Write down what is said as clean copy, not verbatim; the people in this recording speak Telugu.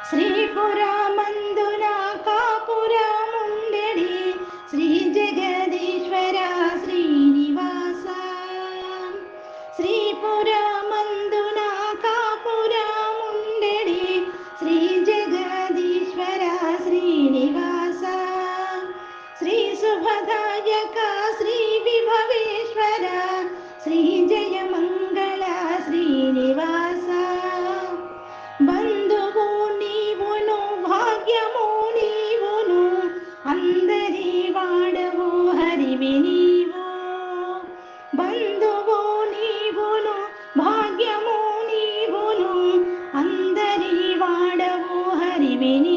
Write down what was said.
శ్రీపురమందున కాపురముండెడి శ్రీ జగదీశ్వర శ్రీనివాస. శ్రీపురమందున కాపురముండెడి శ్రీ జగదీశ్వర శ్రీనివాస. శ్రీ శుభదాయక శ్రీ విభవేశ్వర శ్రీ జయ మంగళ శ్రీనివాస. బంధువు నీవును భాగ్యము నీవును అందరి వాడవు హరివి నీవు. బంధువు నీవును భాగ్యము నీవును అందరి వాడవు హరివి నీవు.